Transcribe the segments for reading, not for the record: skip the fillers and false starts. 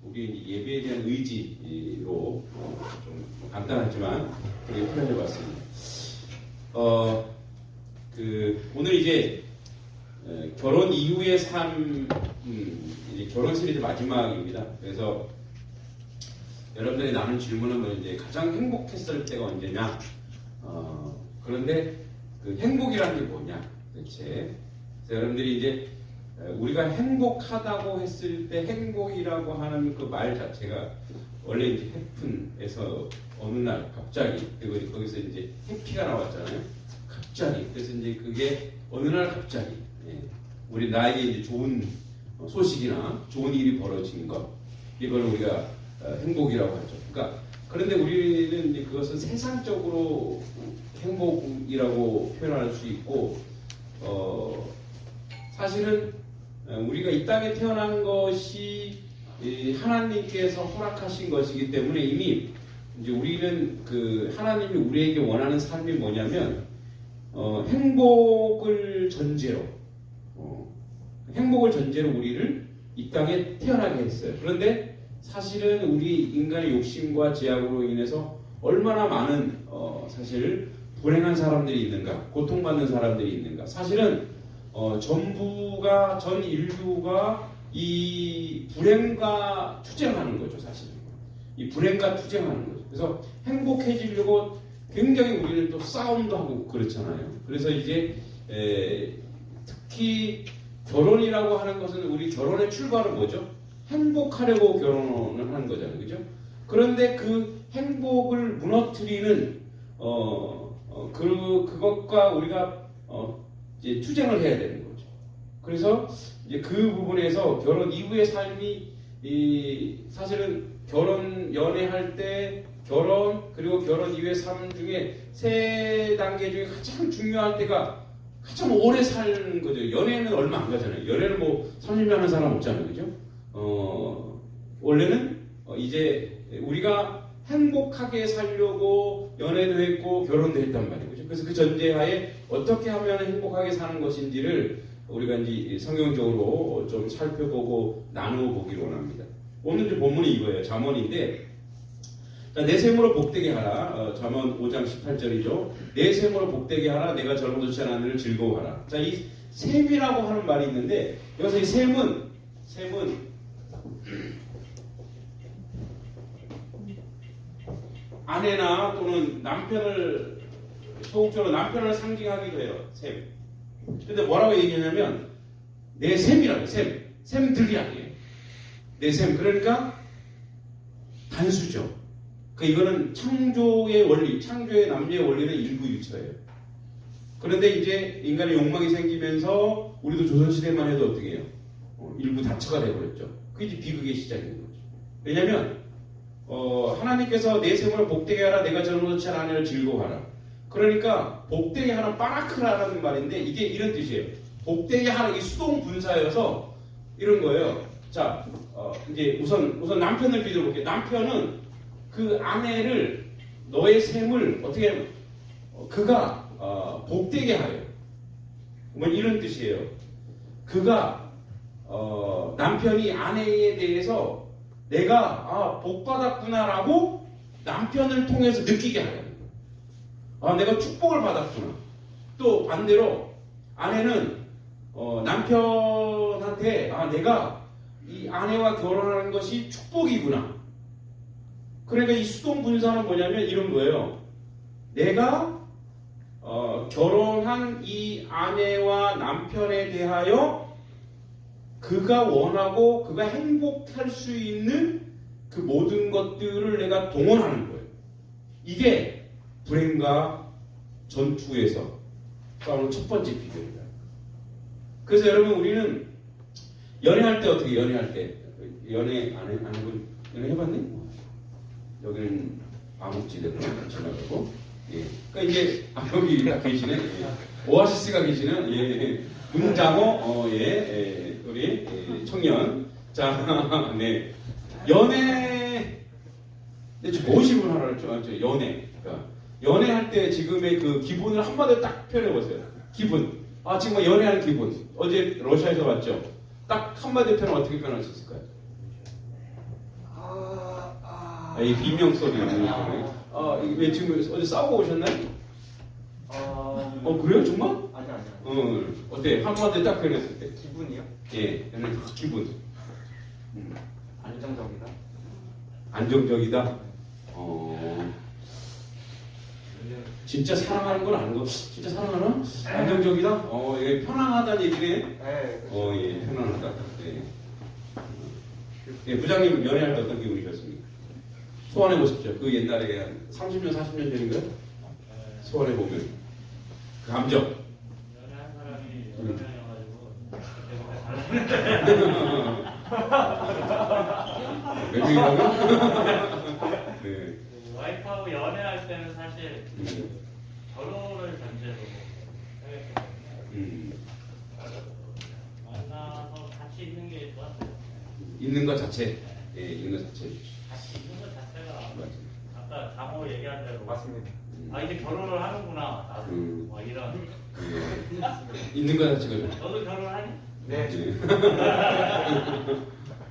우리 예배에 대한 의지로 좀 간단하지만 그렇게 표현해봤습니다. 오늘 이제 결혼 이후의 삶, 이제 결혼 시리즈 마지막입니다. 그래서 여러분들이 나눈 질문은 뭐 이제 가장 행복했을 때가 언제냐? 그런데 그 행복이라는 게 뭐냐? 대체 그래서 여러분들이 이제 우리가 행복하다고 했을 때 행복이라고 하는 그 말 자체가 원래 이제 해픈에서 어느 날 갑자기 그리고 거기서 이제 해피가 나왔잖아요. 갑자기 그래서 이제 그게 어느 날 갑자기 우리 나에게 이제 좋은 소식이나 좋은 일이 벌어진 것 이걸 우리가 행복이라고 하죠. 그러니까 그런데 우리는 이제 그것은 세상적으로 행복이라고 표현할 수 있고 사실은 우리가 이 땅에 태어난 것이 하나님께서 허락하신 것이기 때문에 이미 이제 우리는 그 하나님이 우리에게 원하는 삶이 뭐냐면 행복을 전제로 우리를 이 땅에 태어나게 했어요. 그런데 사실은 우리 인간의 욕심과 제약으로 인해서 얼마나 많은 사실 불행한 사람들이 있는가, 고통받는 사람들이 있는가. 사실은 전 인류가 이 불행과 투쟁하는 거죠, 사실. 이 불행과 투쟁하는 거죠. 그래서 행복해지려고 굉장히 우리는 또 싸움도 하고 그렇잖아요. 그래서 이제 특히 결혼이라고 하는 것은 우리 결혼의 출발은 뭐죠? 행복하려고 결혼을 하는 거잖아요, 그죠? 그런데 그 행복을 무너뜨리는 그것과 우리가 이제 투쟁을 해야 되는 거죠. 그래서 이제 그 부분에서 결혼 이후의 삶이 사실은 연애할 때 결혼 그리고 결혼 이후의 삶 중에 세 단계 중에 가장 중요할 때가 가장 오래 사는 거죠. 연애는 얼마 안 가잖아요. 연애는 뭐 30년 하는 사람 없잖아요, 그죠? 원래는 이제 우리가 행복하게 살려고 연애도 했고 결혼도 했단 말이에요. 그래서 그 전제하에 어떻게 하면 행복하게 사는 것인지를 우리가 이제 성경적으로 좀 살펴보고 나누어 보기를 원합니다. 오늘 이제 본문이 이거예요. 잠언인데 내 셈으로 복되게 하라. 잠언 5장 18절이죠. 내 셈으로 복되게 하라. 내가 젊어졌지 않은 일을 즐거워하라. 자, 이 셈이라고 하는 말이 있는데 여기서 이 셈은 아내나 또는 남편을 소극적으로 남편을 상징하기도 해요. 셈. 근데 뭐라고 얘기하냐면 내 셈이라고 셈들이 아니에요. 내 셈. 그러니까 단수죠. 이거는 창조의 원리, 창조의 남녀의 원리는 일부일처예요. 그런데 이제 인간의 욕망이 생기면서 우리도 조선시대만 해도 어떻게 해요? 일부 다처가 되어버렸죠. 그게 이제 비극의 시작인 거죠. 왜냐하면 하나님께서 내 셈으로 복되게 하라. 내가 젊어졌지 않은 아내를 즐거워하라. 그러니까 복되게 하라 빠라크라라는 말인데 이게 이런 뜻이에요. 복되게 하라 이게 수동 분사여서 이런 거예요. 자, 이제 우선 남편을 비교해 볼게요. 남편은 그 아내를 너의 셈을 어떻게 하면 그가 복되게 하여. 뭐 이런 뜻이에요. 그가 남편이 아내에 대해서 내가 복받았구나라고 남편을 통해서 느끼게 하려는 거예요. 내가 축복을 받았구나. 또 반대로 아내는 남편한테 내가 이 아내와 결혼하는 것이 축복이구나. 그러니까 이 수동 분사는 뭐냐면 이런 거예요. 내가 결혼한 이 아내와 남편에 대하여 그가 원하고 그가 행복할 수 있는 그 모든 것들을 내가 동원하는 거예요. 이게 불행과 전투에서 싸우는 첫 번째 비결이다. 그래서 여러분 우리는 연애할 때 어떻게 연애할 때 연애 안 하는 분 연애 해봤니? 여기는 암흑지대로 지나가고 그러니까 이제 여기 계시는 오아시스가 계시는 문장호 우리 청년 자 네 연애 모심을 하라 그랬죠. 연애 그러니까 연애할 때 지금의 그 기분을 한마디로 딱 표현해 보세요. 기분 지금 뭐 연애하는 기분 어제 러시아에서 왔죠. 딱 한마디로 표현하면 어떻게 표현할 수 있을까요? 이 비명 소리. 왜 지금 어제 싸우고 오셨나요? 그래요? 정말? 아니. 어때? 한마디 딱 표현했을 때. 기분이요? 예, 기분. 안정적이다. 안정적이다. 진짜 사랑하는 건 아는 거. 진짜 사랑하나? 안정적이다. 이게 편안하다는 얘기네. 네. 예, 편안하다. 예. 예, 부장님 연애할 때 어떤 기분이셨습니까? 소환해 보십시오. 그 옛날에 한 30년, 40년 전인가요? 소환해 보면 그 감정. 연애한 사람이 연애여가지고 몇 명이라고요? 네. 와이프하고 연애할 때는 사실 결혼을 전제로 생각했거든요. 만나서 같이 있는 게 좋았어요. 있는 것 자체. 예, 있는 것 자체. 같이 있는 것 자체가 맞아. 아까 장호 얘기한 대로 맞습니다. 이제 결혼을 하는구나 나도 뭐 이런 있는 것 자체가. 너도 결혼하니? 네.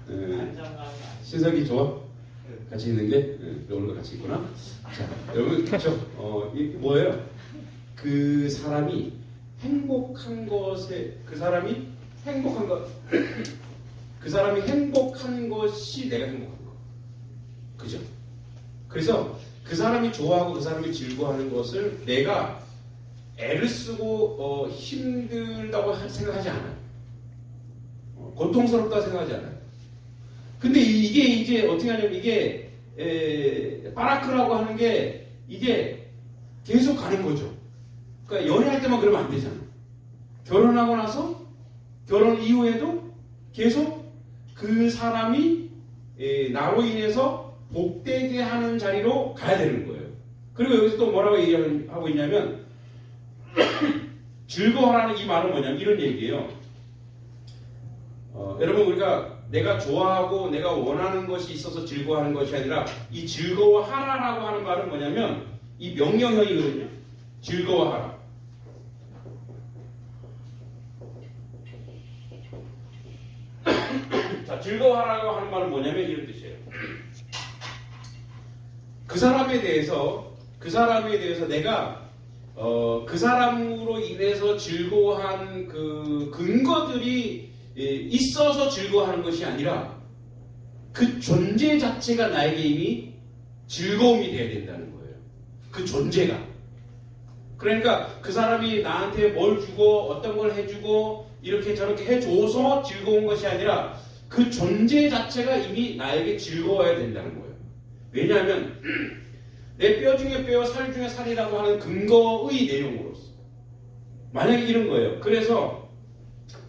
안정감이 신석이 좋아? 같이 있는 게? 오늘도 같이 있구나? 자, 여러분, 그렇죠? 이게 뭐예요? 그 사람이 행복한 것에, 그 사람이 행복한 것이 내가 행복한 거. 그죠? 그래서 그 사람이 좋아하고 그 사람이 즐거워하는 것을 내가 애를 쓰고 힘들다고 생각하지 않아요. 고통스럽다고 생각하지 않아요. 근데 이게 이제 어떻게 하냐면 이게 빠라크라고 하는 게 이게 계속 가는 거죠. 그러니까 연애할 때만 그러면 안 되잖아. 결혼하고 나서 결혼 이후에도 계속 그 사람이 나로 인해서 복되게 하는 자리로 가야 되는 거예요. 그리고 여기서 또 뭐라고 얘기하고 있냐면 즐거워하라는 이 말은 뭐냐면 이런 얘기예요. 여러분 우리가 내가 좋아하고 내가 원하는 것이 있어서 즐거워하는 것이 아니라 이 즐거워하라라고 하는 말은 뭐냐면 이 명령형이거든요. 즐거워하라. 자, 즐거워하라고 하는 말은 뭐냐면 이런 뜻이에요. 그 사람에 대해서 내가 그 사람으로 인해서 즐거워한 그 근거들이 있어서 즐거워하는 것이 아니라 그 존재 자체가 나에게 이미 즐거움이 되어야 된다는 거예요. 그 존재가. 그러니까 그 사람이 나한테 뭘 주고 어떤 걸 해주고 이렇게 저렇게 해줘서 즐거운 것이 아니라 그 존재 자체가 이미 나에게 즐거워야 된다는 거예요. 왜냐하면 내 뼈 중에 뼈, 살 중에 살이라고 하는 근거의 내용으로서 만약에 이런 거예요. 그래서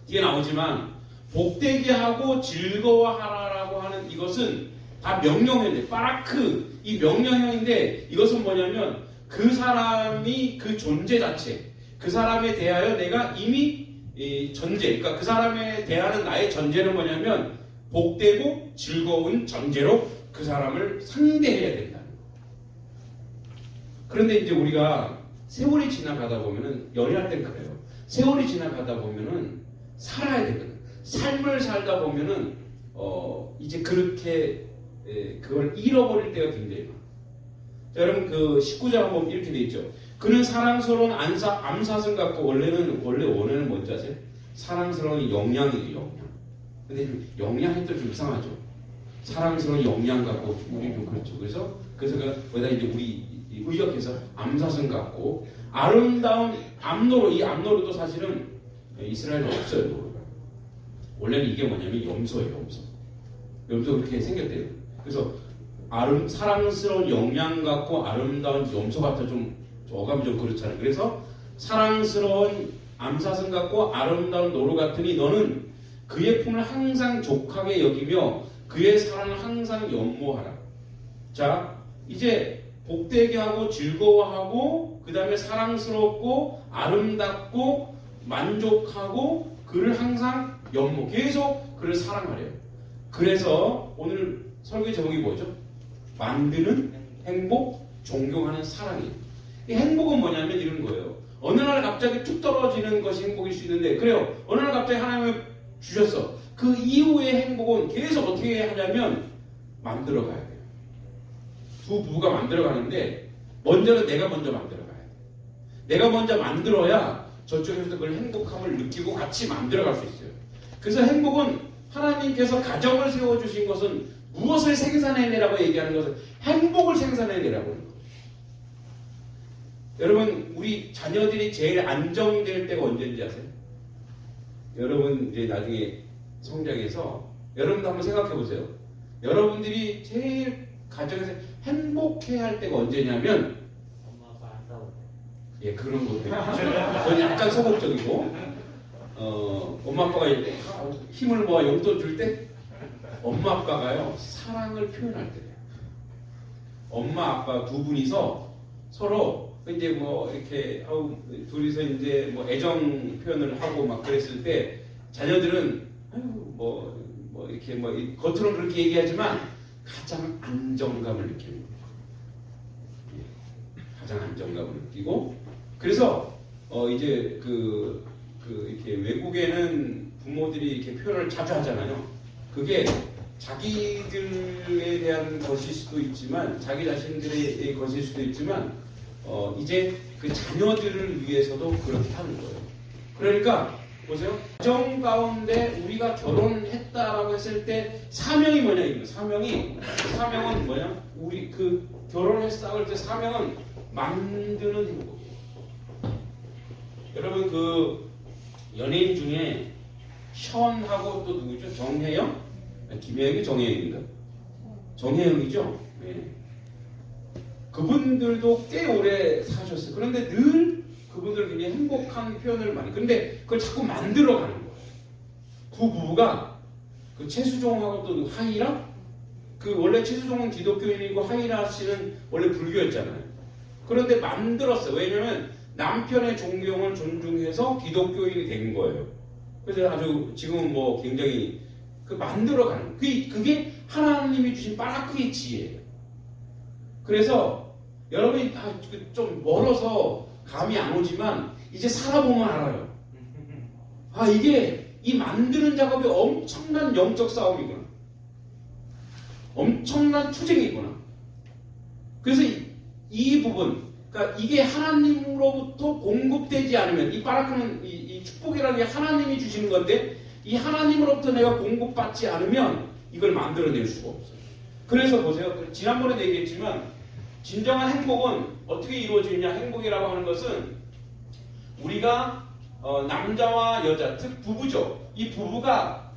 이게 나오지만 복되게 하고 즐거워하라라고 하는 이것은 다 명령형인데 빠라크 이 명령형인데 이것은 뭐냐면 그 사람이 그 존재 자체 그 사람에 대하여 내가 이미 전제 그러니까 그 사람에 대하는 나의 전제는 뭐냐면 복되고 즐거운 전제로 그 사람을 상대해야 된다는 거예요. 그런데 이제 우리가 세월이 지나가다 보면은 연애할 땐 그래요. 세월이 지나가다 보면은 살아야 되거든. 삶을 살다 보면은 이제 그렇게 그걸 잃어버릴 때가 굉장히 많아요. 자, 여러분 그 19장 보면 이렇게 돼 있죠. 그는 사랑스러운 암사슴 같고 원래 원어는 뭔지 아세요? 사랑스러운 영양이에요. 영양. 근데 영양이 또 좀 이상하죠. 사랑스러운 영양 같고 우리 좀 그렇죠. 그래서 거기다 이제 우리 의역해서 암사슴 같고 아름다운 암노루 이 암노루도 사실은 이스라엘에 없어요. 노루가. 원래는 이게 뭐냐면 염소예요. 염소 그렇게 생겼대요. 그래서 사랑스러운 영양 같고 아름다운 염소 같아 좀 어감이 좀 그렇잖아요. 그래서 사랑스러운 암사슴 같고 아름다운 노루 같으니 너는 그의 품을 항상 족하게 여기며 그의 사랑을 항상 연모하라. 자, 이제 복되게 하고 즐거워하고 그 다음에 사랑스럽고 아름답고 만족하고 그를 항상 연모 계속 그를 사랑하래요. 그래서 오늘 설교 제목이 뭐죠? 만드는 행복, 존경하는 사랑이에요. 이 행복은 뭐냐면 이런 거예요. 어느 날 갑자기 툭 떨어지는 것이 행복일 수 있는데 그래요. 어느 날 갑자기 하나님이 주셨어. 그 이후의 행복은 계속 어떻게 하냐면 만들어 가야 돼요. 두 부부가 만들어가는데 먼저는 내가 먼저 만들어가야 돼. 내가 먼저 만들어야 저쪽에서도 그걸 행복함을 느끼고 같이 만들어갈 수 있어요. 그래서 행복은 하나님께서 가정을 세워주신 것은 무엇을 생산해내라고 얘기하는 것은 행복을 생산해내라고 하는 거예요. 여러분, 우리 자녀들이 제일 안정될 때가 언제인지 아세요? 여러분 이제 나중에 성장해서 여러분도 한번 생각해 보세요. 여러분들이 제일 가정에서 행복해야 할 때가 언제냐면 엄마 아빠 안 싸울 때. 예, 그런 것도 저는 약간 소극적이고 엄마 아빠가 힘을 모아 용돈 줄 때 엄마 아빠가요 사랑을 표현할 때예요. 엄마 아빠 두 분이서 서로 이제 뭐 이렇게 둘이서 이제 뭐 애정 표현을 하고 막 그랬을 때 자녀들은 아유 뭐 이렇게 뭐 겉으로는 그렇게 얘기하지만 가장 안정감을 느끼는 거예요. 예, 가장 안정감을 느끼고 그래서 이제 이렇게 외국에는 부모들이 이렇게 표현을 자주 하잖아요. 그게 자기들에 대한 것일 수도 있지만 자기 자신들의 것일 수도 있지만 이제 그 자녀들을 위해서도 그렇게 하는 거예요. 그러니까 보세요. 가정 가운데 우리가 결혼했다라고 했을 때 사명이 뭐냐 이거. 사명은 뭐냐? 우리 그 결혼했다고 할 때 사명은 만드는 행복이에요. 여러분 그 연예인 중에 션하고 또 누구죠? 정혜영? 김혜영이 정혜영인가? 정혜영이죠. 네. 그분들도 꽤 오래 사셨어요. 그런데 늘 그분들 굉장히 행복한 표현을 많이. 근데 그걸 자꾸 만들어가는 거예요. 두 부부가 그 최수종하고 또 하이라? 그 원래 최수종은 기독교인이고 하이라 씨는 원래 불교였잖아요. 그런데 만들었어요. 왜냐면 남편의 존경을 존중해서 기독교인이 된 거예요. 그래서 아주 지금은 뭐 굉장히 그 만들어가는 그게 하나님이 주신 바라크의 지혜예요. 그래서 여러분이 좀 멀어서 감이 안 오지만 이제 살아보면 알아요. 이게 이 만드는 작업이 엄청난 영적 싸움이구나. 엄청난 투쟁이구나. 그래서 이 부분, 그러니까 이게 하나님으로부터 공급되지 않으면 이 바라크는 이 축복이라는 게 하나님이 주시는 건데 이 하나님으로부터 내가 공급받지 않으면 이걸 만들어낼 수가 없어요. 그래서 보세요. 지난번에 얘기했지만 진정한 행복은 어떻게 이루어지느냐. 행복이라고 하는 것은 우리가 남자와 여자, 즉 부부죠. 이 부부가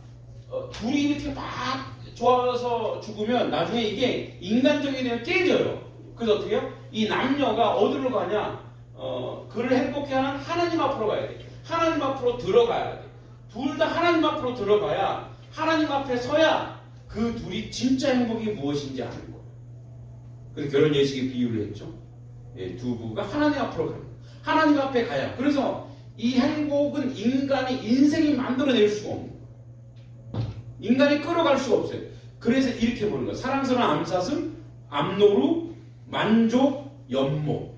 둘이 이렇게 막 좋아서 죽으면 나중에 이게 인간적인 되면 깨져요. 그래서 어떻게 해요? 이 남녀가 어디로 가냐? 그를 행복해하는 하나님 앞으로 가야 돼. 하나님 앞으로 들어가야 돼. 둘 다 하나님 앞으로 들어가야 하나님 앞에 서야 그 둘이 진짜 행복이 무엇인지 아는 거예요. 그래서 결혼 예식에 비유를 했죠. 예, 두 부부가 하나님 앞으로 가는 거예요. 하나님 앞에 가야. 그래서 이 행복은 인생이 만들어낼 수가 없는 거예요. 인간이 끌어갈 수가 없어요. 그래서 이렇게 보는 거예요. 사랑스러운 암사슴, 암노루, 만족, 연모.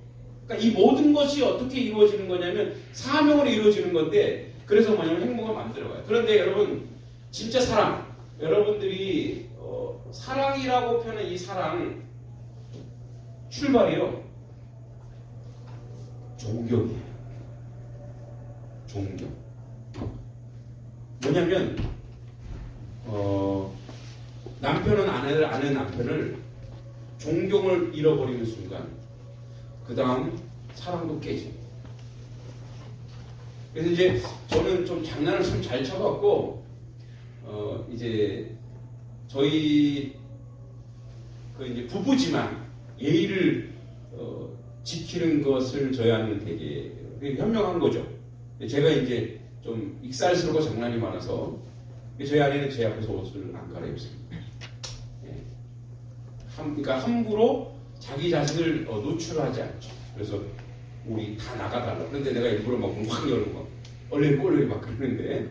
그러니까 이 모든 것이 어떻게 이루어지는 거냐면 사명으로 이루어지는 건데 그래서 뭐냐면 행복을 만들어가요. 그런데 여러분 진짜 사랑, 여러분들이 사랑이라고 표현한 이 사랑 출발이요 존경이에요. 존경. 뭐냐면 남편은 아내는 남편을 존경을 잃어버리는 순간 그 다음 사랑도 깨집니다. 그래서 이제 저는 좀 장난을 좀 잘 쳐갖고 이제 저희 그 이제 부부지만 예의를 지키는 것을 저희한테는 되게 현명한 거죠. 제가 이제 좀 익살스럽고 장난이 많아서 저희 아내는 제 앞에서 옷을 안 갈아입습니다. 예. 그러니까 함부로 자기 자신을 노출하지 않죠. 그래서 우리 다 나가달라. 그런데 내가 일부러 막 확 열고 막 얼레꼴레 막 그러는데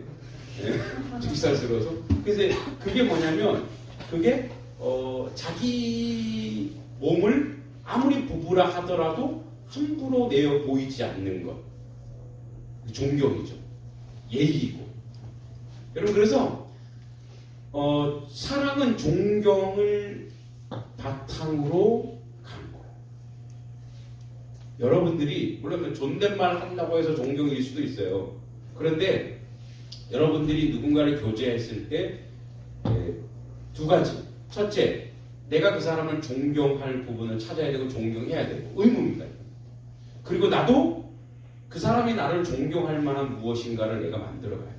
익살스러워서. 그래서 그게 뭐냐면 그게 자기 몸을 아무리 부부라 하더라도 함부로 내어 보이지 않는 것. 존경이죠. 예의이고. 여러분 그래서 사랑은 존경을 바탕으로 여러분들이 물론 존댓말 한다고 해서 존경일 수도 있어요. 그런데 여러분들이 누군가를 교제했을 때 두 가지. 첫째, 내가 그 사람을 존경할 부분을 찾아야 되고 존경해야 되고 의무입니다. 그리고 나도 그 사람이 나를 존경할 만한 무엇인가를 내가 만들어가야 돼요.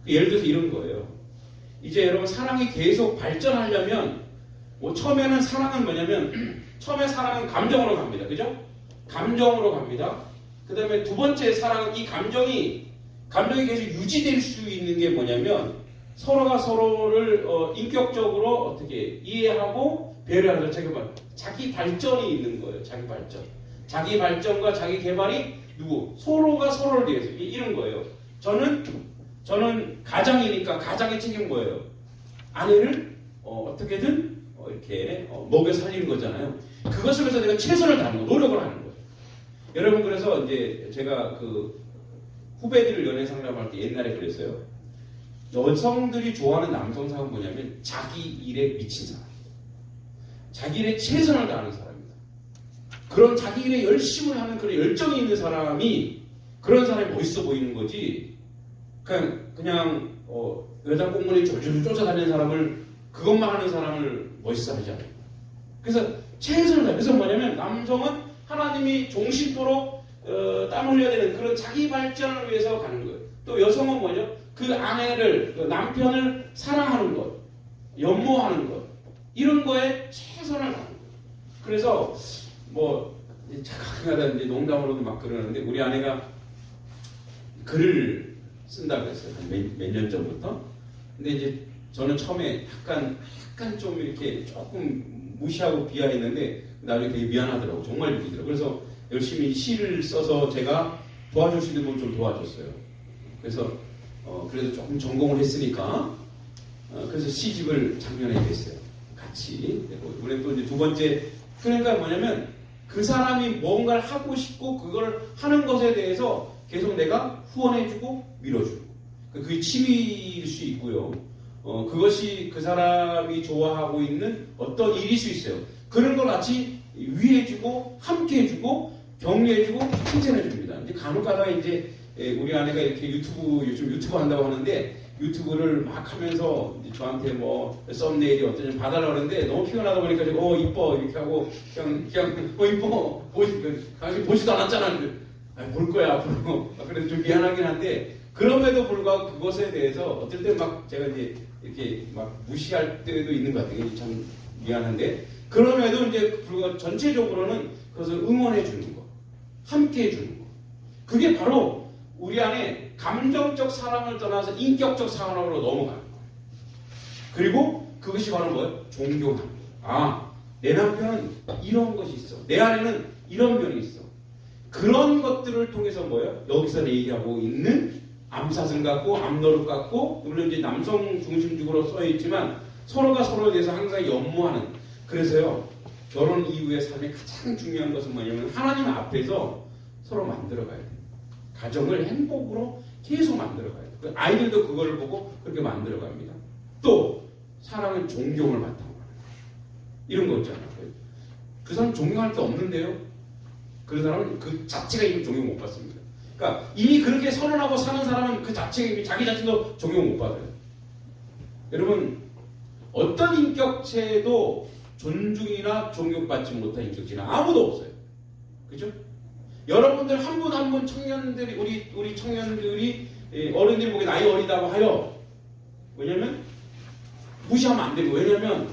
예를 들어서 이런 거예요. 이제 여러분 사랑이 계속 발전하려면 뭐 처음에는 사랑은 뭐냐면 처음에 사랑은 감정으로 갑니다. 그죠? 감정으로 갑니다. 그 다음에 두 번째 사랑은 이 감정이 계속 유지될 수 있는 게 뭐냐면 서로가 서로를 인격적으로 어떻게 이해하고 배려하는 자기 발전이 있는 거예요. 자기 발전. 자기 발전과 자기 개발이 서로가 서로를 위해서 이런 거예요. 저는 가장이니까 가장의 책임 뭐예요? 아내를 어떻게든 이렇게 먹여 살리는 거잖아요. 그것을 위해서 내가 최선을 다하는 거, 노력을 하는 거예요. 여러분 그래서 이제 제가 그 후배들 연애 상담할 때 옛날에 그랬어요. 여성들이 좋아하는 남성상은 뭐냐면 자기 일에 미친 사람, 자기 일에 최선을 다하는 사람입니다. 그런 자기 일에 열심을 하는 그런 열정이 있는 사람이 그런 사람이 멋있어 보이는 거지. 그냥 여자 꽁무니 졸졸 쫓아다니는 사람을 그것만 하는 사람을 멋있어 하지 않아요. 그래서 최선을 다해요. 그래서 뭐냐면 남성은 하나님이 종신토록 땀 흘려야 되는 그런 자기 발전을 위해서 가는 거예요. 또 여성은 뭐죠? 그 아내를, 그 남편을 사랑하는 것, 연모하는 것, 이런 거에 최선을 다하는 거예요. 그래서 뭐 가끔가다 이제 농담으로도 막 그러는데 우리 아내가 글을 쓴다고 했어요. 몇 년 전부터. 근데 이제 저는 처음에 약간 좀 이렇게 조금 무시하고 비하했는데 나중에 되게 미안하더라고. 정말 느끼더라고. 그래서 열심히 시를 써서 제가 도와줄 수 있는 걸 좀 도와줬어요. 그래서 그래도 조금 전공을 했으니까 그래서 시집을 작년에 냈어요. 같이. 이번에 또 이제 두 번째 그러니까 뭐냐면 그 사람이 뭔가를 하고 싶고 그걸 하는 것에 대해서 계속 내가 후원해주고 밀어주고 그게 취미일 수 있고요. 그것이 그 사람이 좋아하고 있는 어떤 일일 수 있어요. 그런 걸 같이 위해주고 함께해주고 격려해주고 칭찬해줍니다. 이제 간혹가다가 이제 우리 아내가 이렇게 요즘 유튜브 한다고 하는데 유튜브를 막 하면서 저한테 뭐 썸네일이 어떤지 봐달라고 하는데 너무 피곤하다 보니까 이뻐 이렇게 하고 그냥 이뻐 당신 보지도 않았잖아. 볼 거야 앞으로. 그래서 좀 미안하긴 한데 그럼에도 불구하고 그것에 대해서 어떨 때 막 제가 이제 이렇게 막 무시할 때도 있는 것 같아요. 참 미안한데 그럼에도 이제 불구하고 전체적으로는 그것을 응원해 주는 거, 함께 해 주는 거. 그게 바로 우리 안에 감정적 사랑을 떠나서 인격적 사랑으로 넘어가는 거예요. 그리고 그것이 바로 뭐예요? 존경하는 거예요. 내 남편은 이런 것이 있어. 내 안에는 이런 면이 있어. 그런 것들을 통해서 뭐예요? 여기서 얘기하고 있는 암사슴 같고 암노릇 같고 물론 이제 남성 중심적으로 써 있지만 서로가 서로에 대해서 항상 연모하는. 그래서요 결혼 이후의 삶의 가장 중요한 것은 뭐냐면 하나님 앞에서 서로 만들어가야 돼요. 가정을 행복으로 계속 만들어가야 돼요. 아이들도 그걸 보고 그렇게 만들어갑니다. 또 사랑은 존경을 바탕으로 하는 거예요. 이런 거 있잖아요. 그 사람 존경할 게 없는데요. 그 사람은 그 자체가 이미 존경 못 받습니다. 그러니까 이미 그렇게 선언하고 사는 사람은 그 자체가 이미 자기 자신도 존경 못 받아요. 여러분 어떤 인격체도 존중이나 존경받지 못한 인격체는 아무도 없어요. 그죠? 여러분들 한 분 한 분 청년들이 우리 청년들이 어른들이 보기에 나이 어리다고 하여 왜냐면 무시하면 안 되고 왜냐면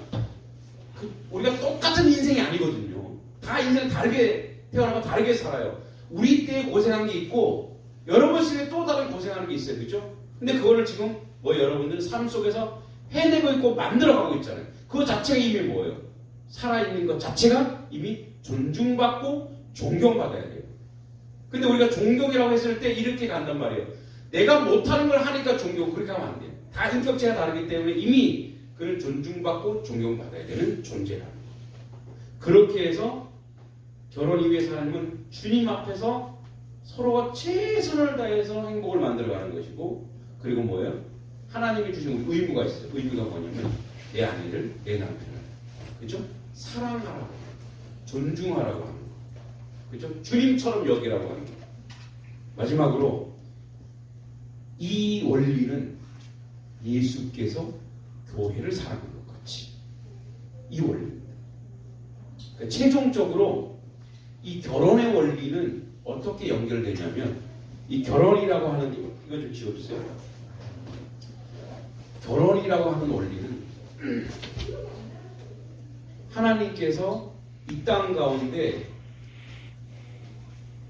우리가 똑같은 인생이 아니거든요. 다 인생 다르게 태어나고 다르게 살아요. 우리 때 고생한 게 있고 여러분 시대에 또 다른 고생하는 게 있어요. 그죠? 근데 그거를 지금 여러분들 삶 속에서 해내고 있고 만들어가고 있잖아요. 그거 자체가 이미 뭐예요? 살아있는 것 자체가 이미 존중받고 존경받아야 돼요. 근데 우리가 존경이라고 했을 때 이렇게 간단 말이에요. 내가 못하는 걸 하니까 존경, 그렇게 하면 안 돼요. 다 인격체가 다르기 때문에 이미 그는 존중받고 존경받아야 되는 존재라는 거예요. 그렇게 해서 결혼 이후의 삶은 주님 앞에서 서로가 최선을 다해서 행복을 만들어가는 것이고 그리고 뭐예요? 하나님이 주신 의무가 있어요. 의무가 뭐냐면 내 아내를, 내 남편을 그죠? 사랑하라고 존중하라고 하는 거. 그죠? 주님처럼 여기라고 하는 거예요. 마지막으로 이 원리는 예수께서 교회를 사랑하는 것 같이 이 원리입니다. 그러니까 최종적으로 이 결혼의 원리는 어떻게 연결되냐면 이 결혼이라고 하는 이거 좀 지워주세요. 결혼이라고 하는 원리는 하나님께서 이 땅 가운데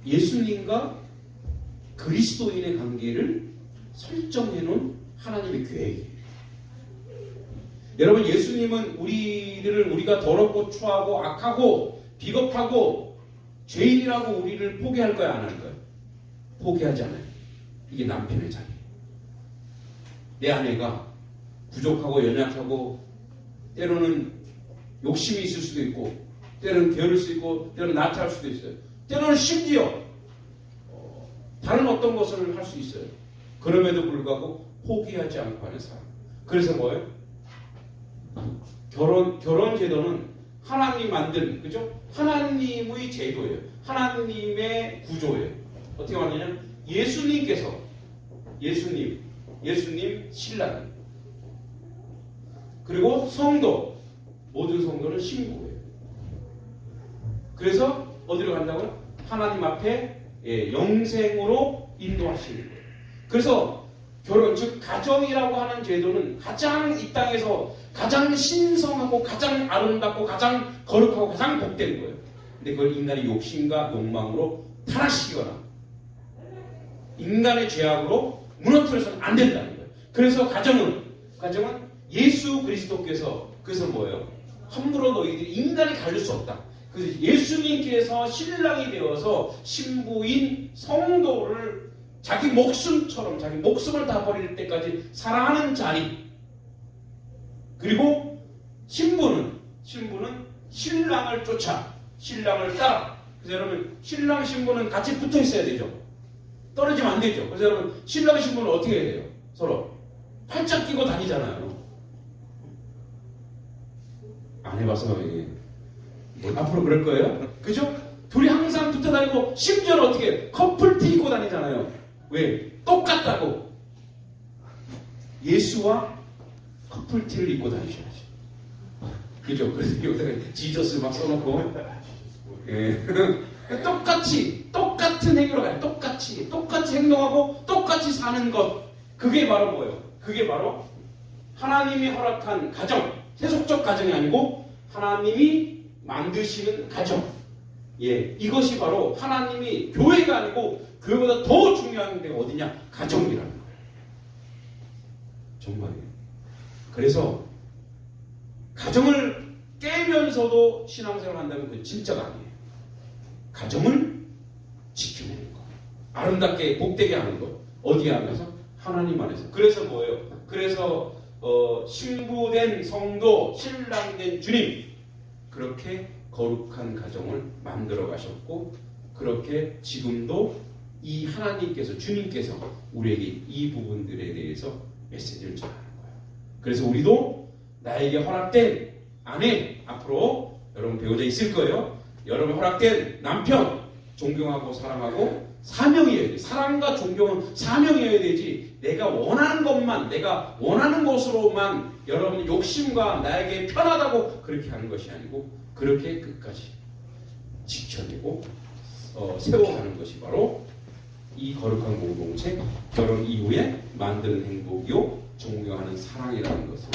예수님과 그리스도인의 관계를 설정해 놓은 하나님의 계획이에요. 여러분, 예수님은 우리가 더럽고 추하고 악하고 비겁하고 죄인이라고 우리를 포기할 거야, 안 할 거야? 포기하지 않아요. 이게 남편의 자리예요. 내 아내가 부족하고 연약하고 때로는 욕심이 있을 수도 있고 때로는 게으를 수 있고 때로는 나태할 수도 있어요. 때로는 심지어 다른 어떤 것을 할 수 있어요. 그럼에도 불구하고 포기하지 않고 하는 사람. 그래서 뭐예요? 결혼 제도는 하나님이 만든, 그죠? 하나님의 제도예요. 하나님의 구조예요. 어떻게 말하냐면 예수님께서 예수님 신랑, 그리고 성도, 모든 성도는 신부예요. 그래서 어디로 간다고요? 하나님 앞에 영생으로 인도하시는 거예요. 그래서 결혼, 즉 가정이라고 하는 제도는 가장 이 땅에서 가장 신성하고 가장 아름답고 가장 거룩하고 가장 복된 거예요. 근데 그걸 인간의 욕심과 욕망으로 타락시키거나 인간의 죄악으로 무너뜨려서는 안 된다는 거예요. 그래서 가정은 예수 그리스도께서, 그래서 뭐예요? 함부로 너희들이 인간이 가질 수 없다. 그래서 예수님께서 신랑이 되어서 신부인 성도를 자기 목숨처럼 자기 목숨을 다 버릴 때까지 사랑하는 자리. 그리고 신부는 신랑을 쫓아, 신랑을 따라. 그래서 여러분, 신랑 신부는 같이 붙어 있어야 되죠. 떨어지면 안 되죠. 그래서 여러분, 신랑 신부는 어떻게 해야 돼요? 서로 팔짱 끼고 다니잖아요. 안 해봐서 앞으로 그럴 거예요. 그죠? 둘이 항상 붙어 다니고 심지어는 어떻게 커플티 입고 다니잖아요. 왜? 똑같다고. 예수와 커플티를 입고 다니셔야죠. 그죠? 그래서 여기다가 지저스 막 써놓고 똑같은 행위로 가요. 똑같이 행동하고 똑같이 사는 것. 그게 바로 뭐예요? 그게 바로 하나님이 허락한 가정, 세속적 가정이 아니고 하나님이 만드시는 가정. 이것이 바로 하나님이 교회가 아니고 교회보다 더 중요한 데가 어디냐? 가정이라는 거예요. 정말이에요. 그래서 가정을 깨면서도 신앙생활을 한다면 그건 진짜가 아니에요. 가정을 지켜내는 것, 아름답게 복되게 하는 것. 어디에 하면서? 하나님 안에서. 그래서 뭐예요? 그래서 신부된 성도, 신랑된 주님, 그렇게 거룩한 가정을 만들어 가셨고, 그렇게 지금도 이 하나님께서, 주님께서 우리에게 이 부분들에 대해서 메시지를 전하는 거예요. 그래서 우리도 나에게 허락된 아내, 앞으로 여러분 배우자 있을 거예요. 여러분 허락된 남편 존경하고 사랑하고 사명이어야 돼. 사랑과 존경은 사명이어야 되지, 내가 원하는 것만, 내가 원하는 것으로만 여러분 욕심과 나에게 편하다고 그렇게 하는 것이 아니고 그렇게 끝까지 지켜내고 세워가는 것이 바로 이 거룩한 공동체, 결혼 이후에 만드는 행복이요 존경하는 사랑이라는 것을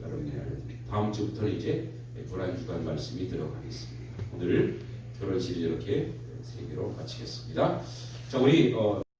여러분이 다음 주부터는 이제 불안주간 말씀이 들어가겠습니다. 오늘 결혼 시리즈 이렇게 3개로 마치겠습니다. 자, 우리